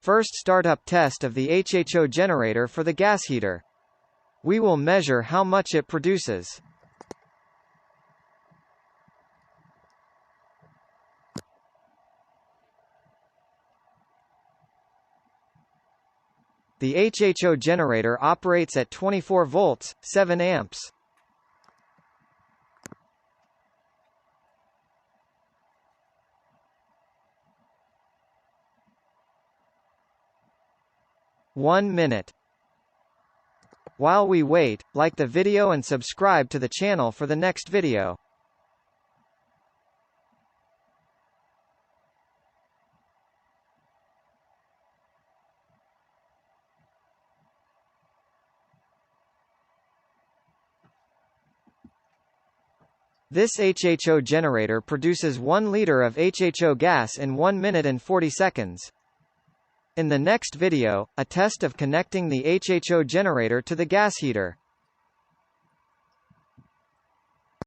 first startup test of the HHO generator for the gas heater. We will measure how much it produces. The HHO generator operates at 24 volts, 7 amps. One minute. While we wait, like the video and subscribe to the channel for the next video. This HHO generator produces 1 liter of HHO gas in 1 minute and 40 seconds. In the next video, a test of connecting the HHO generator to the gas heater.